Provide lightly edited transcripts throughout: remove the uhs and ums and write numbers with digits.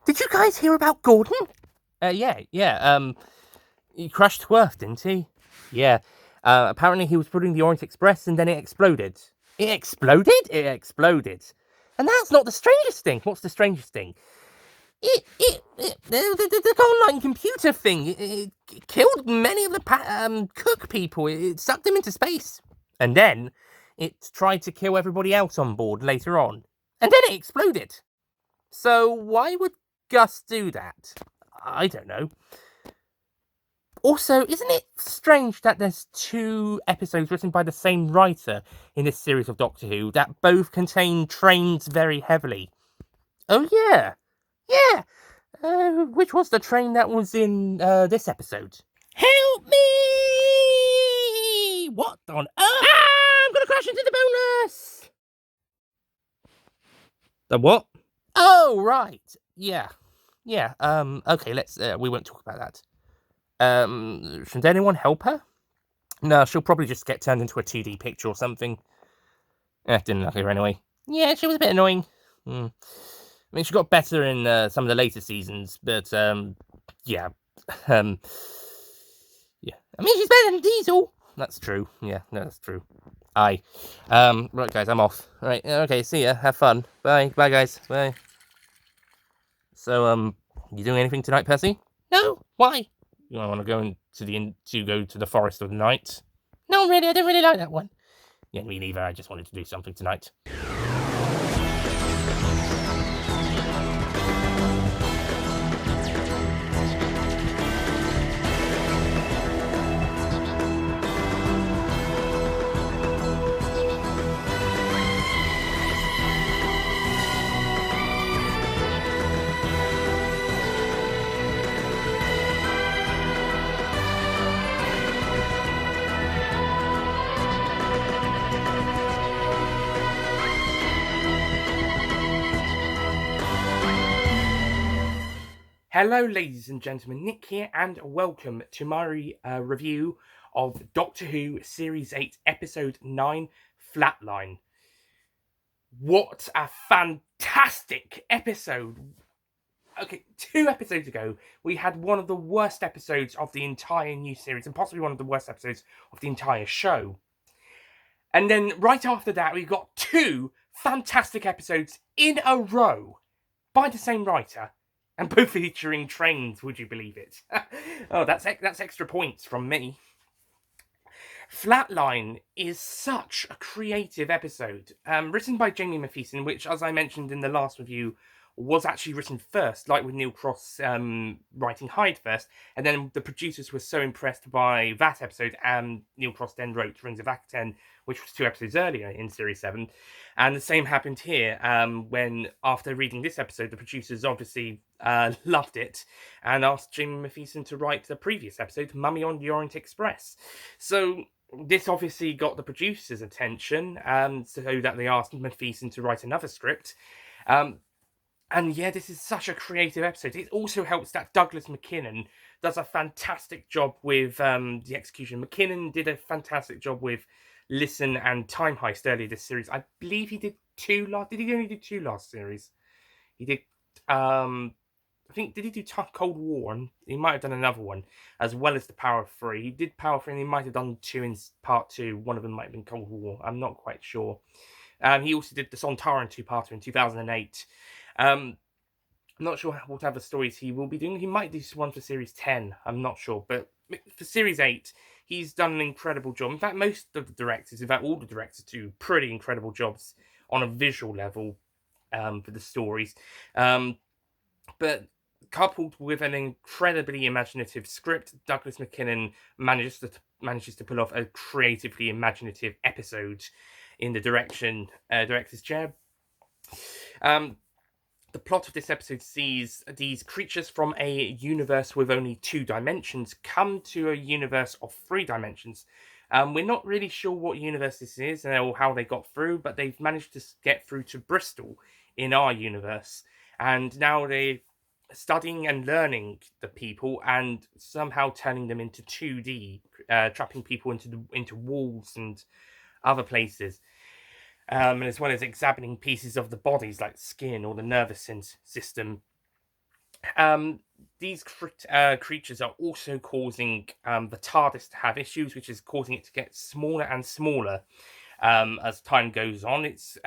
Did you guys hear about Gordon? Yeah. He crashed to Earth, didn't he? Yeah. Apparently he was putting the Orient Express and then it exploded. It exploded? It exploded. And that's not the strangest thing. What's the strangest thing? The online computer thing, it killed many of the cook people. It sucked them into space. And then it tried to kill everybody else on board later on. And then it exploded. So why would Gus do that? I don't know. Also, isn't it strange that there's two episodes written by the same writer in this series of Doctor Who that both contain trains very heavily? Oh, yeah. Yeah. Which was the train that was in this episode? Help me! What on earth? Ah, I'm gonna crash into the bonus! The what? Oh, right. Yeah. Okay, we won't talk about that. Should anyone help her? No, she'll probably just get turned into a 2D picture or something. Didn't like her anyway. Yeah, she was a bit annoying. I mean, she got better in some of the later seasons, but, yeah. Yeah. I mean, she's better than Diesel. That's true. Yeah, no, that's true. Aye. Right, guys, I'm off. Right, okay, see ya. Have fun. Bye. Bye, guys. Bye. So, you doing anything tonight, Percy? No. Why? You want to go to the forest of the night? No, really, I don't really like that one. Yeah, me neither. I just wanted to do something tonight. Hello, ladies and gentlemen, Nick here, and welcome to my review of Doctor Who Series 8, Episode 9, Flatline. What a fantastic episode! Okay, 2 episodes ago, we had one of the worst episodes of the entire new series, and possibly one of the worst episodes of the entire show. And then right after that, we got 2 fantastic episodes in a row by the same writer. And both featuring trains, would you believe it? Oh, that's extra points from me. Flatline is such a creative episode, written by Jamie Mathieson, which, as I mentioned in the last review, was actually written first, like with Neil Cross writing Hyde first, and then the producers were so impressed by that episode, and Neil Cross then wrote Rings of Akaten, which was 2 episodes earlier in Series 7, and the same happened here, when, after reading this episode, the producers obviously loved it, and asked Jamie Mathieson to write the previous episode, Mummy on the Orient Express. So this obviously got the producers' attention, so that they asked Mathieson to write another script. And yeah, this is such a creative episode. It also helps that Douglas McKinnon does a fantastic job with the execution. McKinnon did a fantastic job with Listen and Time Heist earlier this series. I believe he did 2 last. Did he only do 2 last series? He did. I think, did he do Cold War? And he might have done another one, as well as the Power of 3. He did Power of 3, and he might have done 2 in part 2. One of them might have been Cold War. I'm not quite sure. He also did the Sontaran 2-parter in 2008. I'm not sure what other stories he will be doing. He might do one for Series 10. I'm not sure. But for Series 8, he's done an incredible job. In fact, most of the directors, in fact, all the directors do pretty incredible jobs on a visual level for the stories. But coupled with an incredibly imaginative script, Douglas McKinnon manages to pull off a creatively imaginative episode in the director's chair. The plot of this episode sees these creatures from a universe with only 2 dimensions come to a universe of 3 dimensions. We're not really sure what universe this is or how they got through, but they've managed to get through to Bristol in our universe. And now they're studying and learning the people and somehow turning them into 2D, trapping people into walls and other places. And as well as examining pieces of the bodies like skin or the nervous system. Um, these creatures are also causing the TARDIS to have issues, which is causing it to get smaller and smaller as time goes on. It's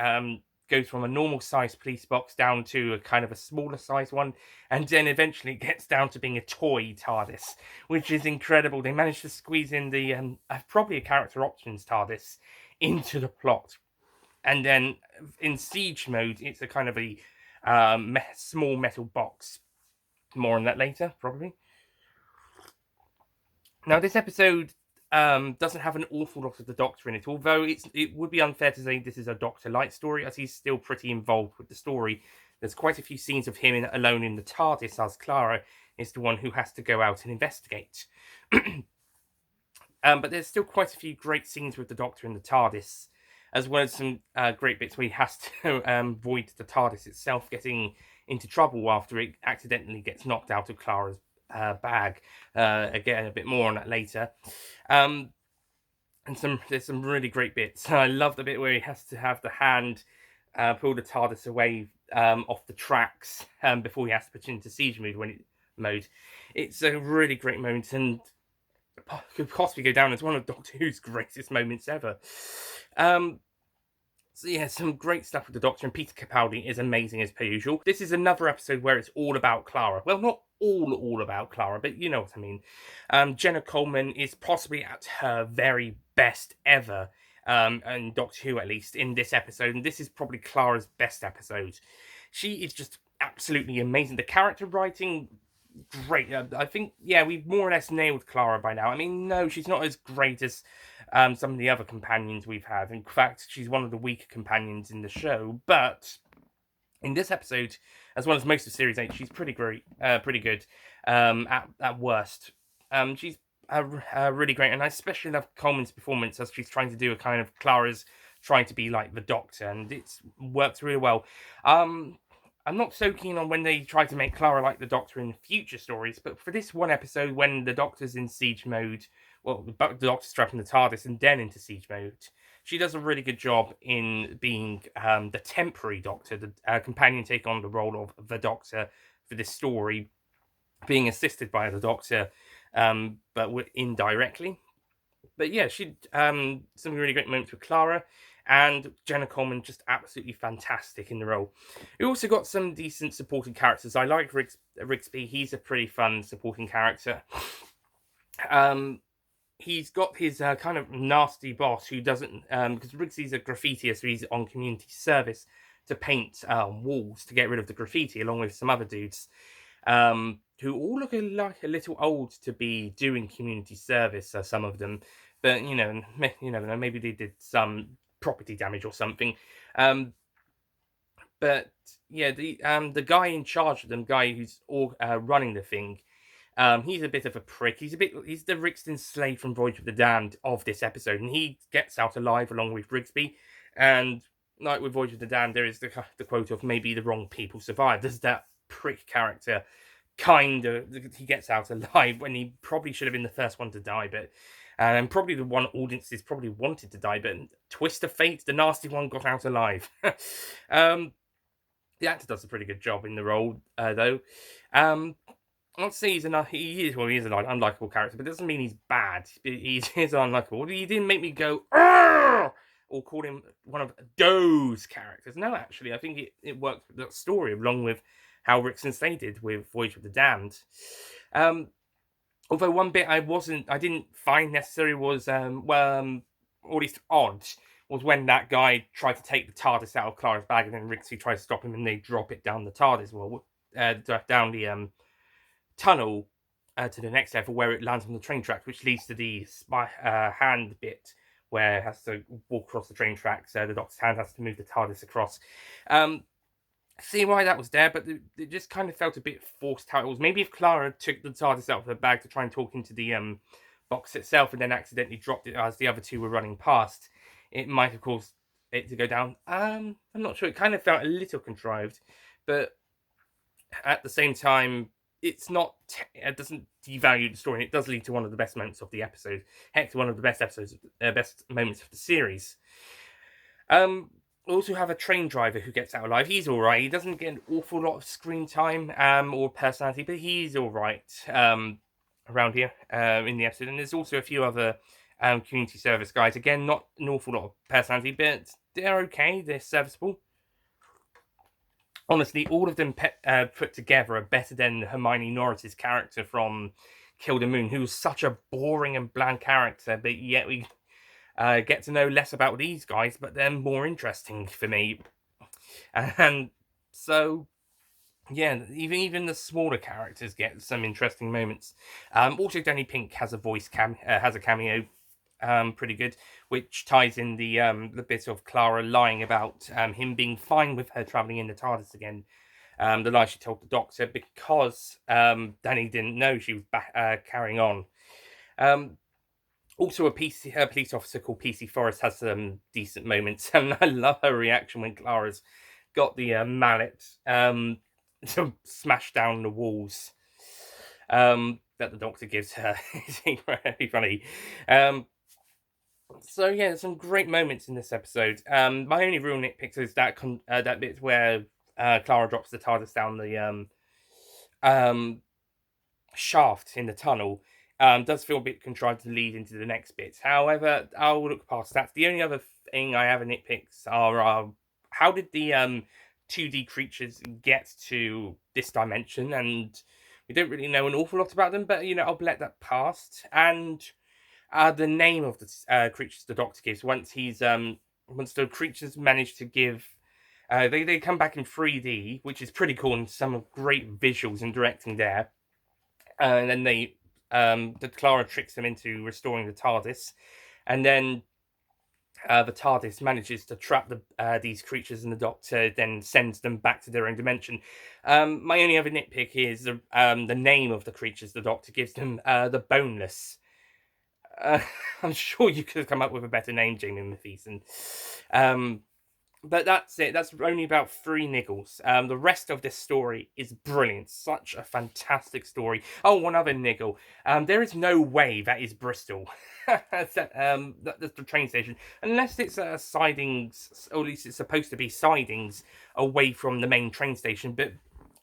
goes from a normal sized police box down to a kind of a smaller size one, and then eventually it gets down to being a toy TARDIS, which is incredible. They managed to squeeze in the probably a character options TARDIS into the plot, and then in siege mode, it's a kind of a small metal box. More on that later, probably. Now, this episode doesn't have an awful lot of the Doctor in it, although it would be unfair to say this is a Doctor Light story, as he's still pretty involved with the story. There's quite a few scenes of him alone in the TARDIS, as Clara is the one who has to go out and investigate. But there's still quite a few great scenes with the Doctor in the TARDIS, as well as some great bits where he has to avoid the TARDIS itself getting into trouble after it accidentally gets knocked out of Clara's bag. Again, a bit more on that later. And there's some really great bits. I love the bit where he has to have the hand pull the TARDIS away off the tracks before he has to put it into siege mode. It's a really great moment, and could possibly go down as one of Doctor Who's greatest moments ever. So yeah, some great stuff with the Doctor, and Peter Capaldi is amazing as per usual. This is another episode where it's all about Clara. Well, not all about Clara, but you know what I mean. Jenna Coleman is possibly at her very best ever, and Doctor Who at least, in this episode, and this is probably Clara's best episode. She is just absolutely amazing. The character writing, great. I think, yeah, we've more or less nailed Clara by now. I mean, no, she's not as great as some of the other companions we've had. In fact, she's one of the weaker companions in the show. But in this episode, as well as most of Series 8, she's pretty great, pretty good at worst. She's really great, and I especially love Coleman's performance as she's trying to do a kind of Clara's trying to be like the Doctor, and it's worked really well. I'm not so keen on when they try to make Clara like the Doctor in future stories, but for this one episode, when the Doctor's in siege mode, well, the Doctor's trapped in the TARDIS and then into siege mode, she does a really good job in being the temporary Doctor, the companion take on the role of the Doctor for this story, being assisted by the Doctor, but indirectly. But yeah, she some really great moments with Clara, and Jenna Coleman just absolutely fantastic in the role. We also got some decent supporting characters. I like Rigsby. He's a pretty fun supporting character. He's got his kind of nasty boss who doesn't, because Rigsby's a graffitier, so he's on community service to paint walls to get rid of the graffiti, along with some other dudes. Who all look like a little old to be doing community service, some of them. But you know, maybe they did some property damage or something. But yeah, the guy in charge of them, guy who's running the thing, he's a bit of a prick. He's the Rixton slave from Voyage of the Damned of this episode, and he gets out alive along with Rigsby. And like with Voyage of the Damned, there is the quote of maybe the wrong people survive. There's that prick character. Kind of, he gets out alive when he probably should have been the first one to die, but and probably the one audiences probably wanted to die, but twist of fate, the nasty one got out alive. The actor does a pretty good job in the role, though. I'll say he is an unlikable character, but it doesn't mean he's bad. He's unlikable. He didn't make me go "Arr!" or call him one of those characters. No, actually, I think it worked with that story along with how Rickson stated with Voyage of the Damned. Although one bit I didn't find necessary was, or at least odd, was when that guy tried to take the TARDIS out of Clara's bag, and then Rixie tries to stop him, and they drop it down the TARDIS, down the tunnel to the next level, where it lands on the train tracks, which leads to the hand bit, where it has to walk across the train tracks. The Doctor's hand has to move the TARDIS across. See why that was there, but it just kind of felt a bit forced how it was. Maybe if Clara took the TARDIS out of her bag to try and talk into the box itself and then accidentally dropped it as the other two were running past, it might have caused it to go down. I'm not sure. It kind of felt a little contrived, but at the same time, it's not. It doesn't devalue the story, and it does lead to one of the best moments of the episode. Heck, one of the best moments of the series. also have a train driver who gets out alive. He's all right. He doesn't get an awful lot of screen time or personality, but he's all right around here in the episode. And there's also a few other community service guys. Again, not an awful lot of personality, but they're okay. They're serviceable. Honestly, all of them put together are better than Hermione Norris's character from Kill the Moon, who was such a boring and bland character, but yet we get to know less about these guys, but they're more interesting for me. And so, yeah, even the smaller characters get some interesting moments. Also, Danny Pink has a cameo, pretty good, which ties in the bit of Clara lying about him being fine with her traveling in the TARDIS again. The lie she told the Doctor because Danny didn't know she was carrying on. Also, a police officer called PC Forrest has some decent moments, and I love her reaction when Clara's got the mallet to smash down the walls that the Doctor gives her. It's incredibly funny. So yeah, some great moments in this episode. My only real nitpick is that bit where Clara drops the TARDIS down the shaft in the tunnel. Does feel a bit contrived to lead into the next bit. However, I'll look past that. The only other thing I have in nitpicks are how did the 2D creatures get to this dimension? And we don't really know an awful lot about them, but I'll let that pass. And the name of the creatures the Doctor gives once the creatures manage to give. They come back in 3D, which is pretty cool, and some great visuals and directing there. And then the Clara tricks them into restoring the TARDIS, and then the TARDIS manages to trap these creatures, and the Doctor then sends them back to their own dimension. My only other nitpick is the name of the creatures the Doctor gives them, the Boneless. I'm sure you could have come up with a better name, Jamie Mathieson. But that's it. That's only about 3 niggles. The rest of this story is brilliant. Such a fantastic story. Oh, one other niggle. There is no way that is Bristol. That's the train station. Unless it's sidings, or at least it's supposed to be sidings away from the main train station. But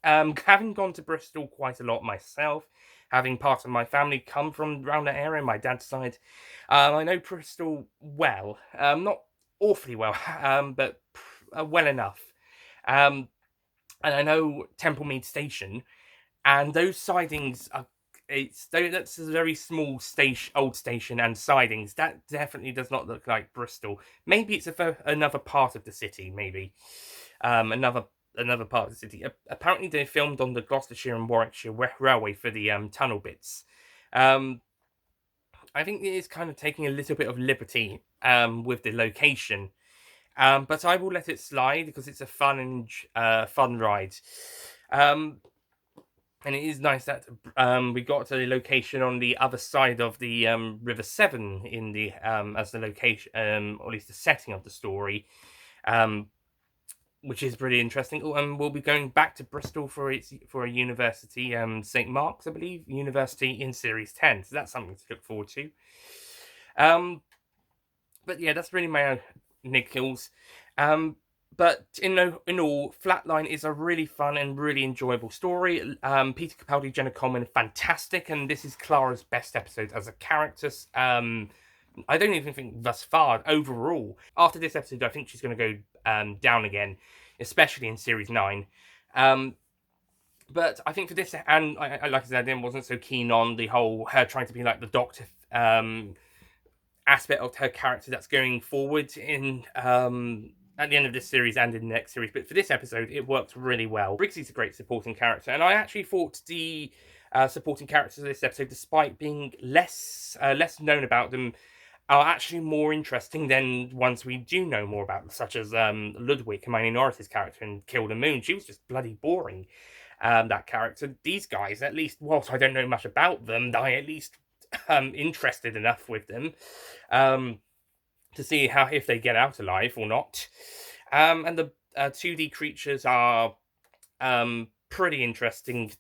having gone to Bristol quite a lot myself, having part of my family come from around that area, my dad's side, I know Bristol well. Not awfully well, but well enough. And I know Templemead Station, and those sidings are. That's a very small old station, and sidings. That definitely does not look like Bristol. Maybe it's another part of the city. Maybe another part of the city. Apparently, they filmed on the Gloucestershire and Warwickshire Railway for the tunnel bits. I think it is kind of taking a little bit of liberty with the location. But I will let it slide because it's a fun ride. And it is nice that we got to a location on the other side of the River Severn in the as the location, or at least the setting of the story, which is pretty interesting. Oh, and we'll be going back to Bristol for a university, St Mark's, I believe, university in Series 10. So that's something to look forward to. But yeah, that's really my niggles. But in all, Flatline is a really fun and really enjoyable story. Peter Capaldi, Jenna Coleman, fantastic, and this is Clara's best episode as a character. I don't even think thus far overall. After this episode, I think she's going to go down again, especially in Series 9. But I think for this, and I like I said, I wasn't so keen on the whole her trying to be like the Doctor aspect of her character that's going forward in at the end of this series and in the next series. But for this episode, it worked really well. Briggsy's a great supporting character, and I actually thought the supporting characters of this episode, despite being less known about them, are actually more interesting than ones we do know more about, such as Ludwig, Hermione Norris's character in Kill the Moon. She was just bloody boring, that character. These guys, at least, whilst I don't know much about them, I at least interested enough with them to see if they get out alive or not. And the 2D creatures are pretty interesting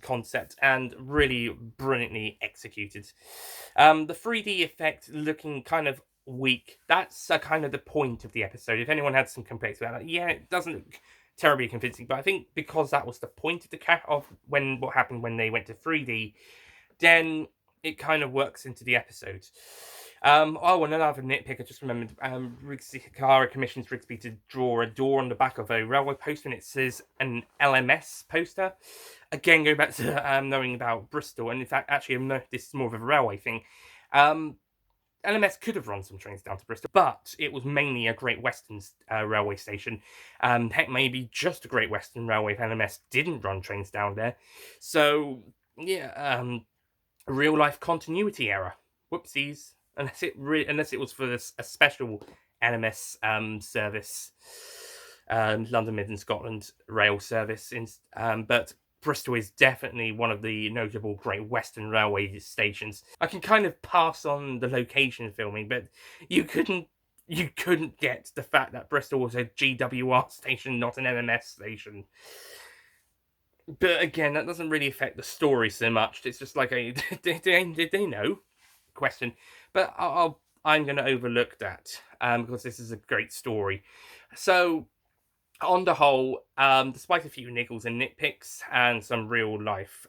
concept and really brilliantly executed. The 3D effect looking kind of weak. That's kind of the point of the episode. If anyone had some complaints about it, yeah, it doesn't look terribly convincing, but I think because that was the point of what happened when they went to 3D, then it kind of works into the episode. Oh, and another nitpick, I just remembered. Kara commissions Rigsby to draw a door on the back of a railway poster, and it says an LMS poster. Again, going back to knowing about Bristol, and in fact, actually, this is more of a railway thing. LMS could have run some trains down to Bristol, but it was mainly a Great Western railway station. Heck, maybe just a Great Western Railway if LMS didn't run trains down there. So, yeah, real life continuity error. Whoopsies. Unless it was for a special LMS service, London Midland Scotland rail service. But Bristol is definitely one of the notable Great Western Railway stations. I can kind of pass on the location filming, but you couldn't get the fact that Bristol was a GWR station, not an LMS station. But again, that doesn't really affect the story so much. It's just like did they know? Question. But I'm going to overlook that because this is a great story. So, on the whole, despite a few niggles and nitpicks and some real life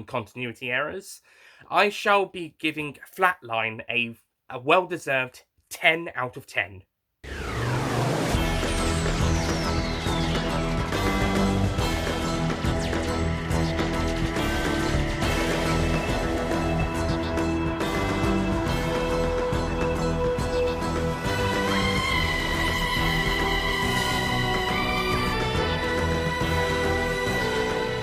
continuity errors, I shall be giving Flatline a well-deserved 10 out of 10.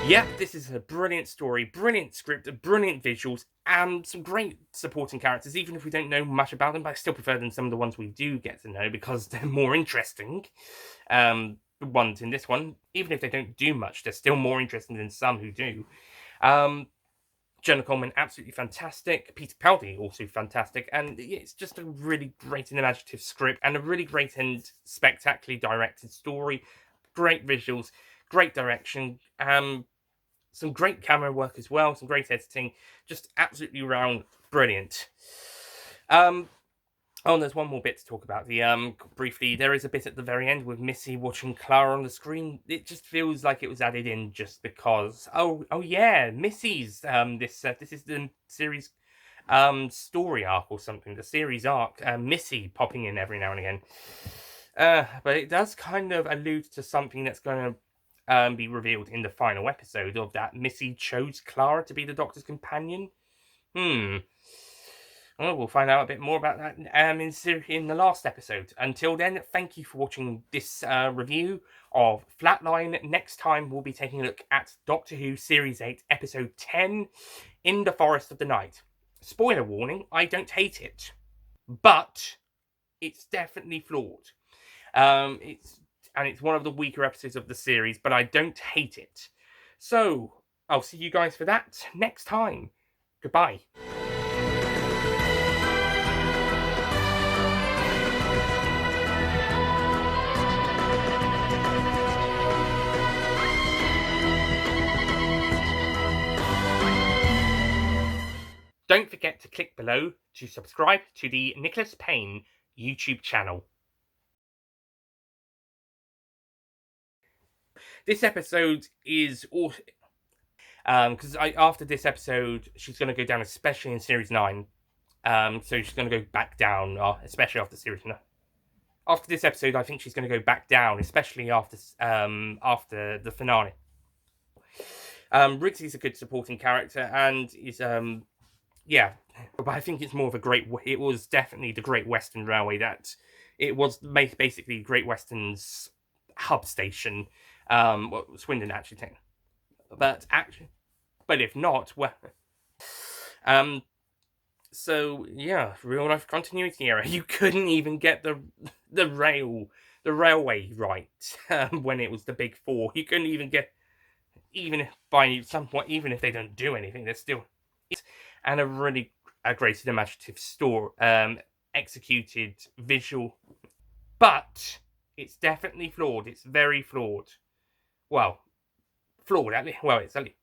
Yep, this is a brilliant story, brilliant script, brilliant visuals, and some great supporting characters, even if we don't know much about them, but I still prefer them some of the ones we do get to know because they're more interesting. The ones in this one, even if they don't do much, they're still more interesting than some who do. Jenna Coleman, absolutely fantastic. Peter Capaldi, also fantastic. And it's just a really great and imaginative script and a really great and spectacularly directed story. Great visuals, great direction. Some great camera work as well, some great editing, just absolutely round brilliant. There's one more bit to talk about. Briefly, there is a bit at the very end with Missy watching Clara on the screen. It just feels like it was added in just because. Oh yeah, Missy's. This is the series story arc or something. The series arc. Missy popping in every now and again. But it does kind of allude to something that's going to be revealed in the final episode of that Missy chose Clara to be the Doctor's companion. Well, we'll find out a bit more about that in the last episode. Until then, thank you for watching this review of Flatline. Next time, we'll be taking a look at Doctor Who Series 8, Episode 10, In the Forest of the Night. Spoiler warning, I don't hate it, but it's definitely flawed. It's one of the weaker episodes of the series, but I don't hate it. So, I'll see you guys for that next time. Goodbye. Don't forget to click below to subscribe to the Nicholas Payne YouTube channel. This episode is also because after this episode, she's going to go down, especially in Series 9. So she's going to go back down, especially after Series 9. After this episode, I think she's going to go back down, especially after the finale. Riggsy's a good supporting character, and is yeah, but I think it's more of it was definitely the Great Western Railway that it was basically Great Western's hub station. Swindon actually, but if not, well, so yeah, real life continuity error. You couldn't even get the railway right when it was the Big Four. You couldn't even get by some point, even if they don't do anything, they're still. And a great and imaginative story, executed visual, but it's definitely flawed. It's very flawed. Well, flawed. Well, it's only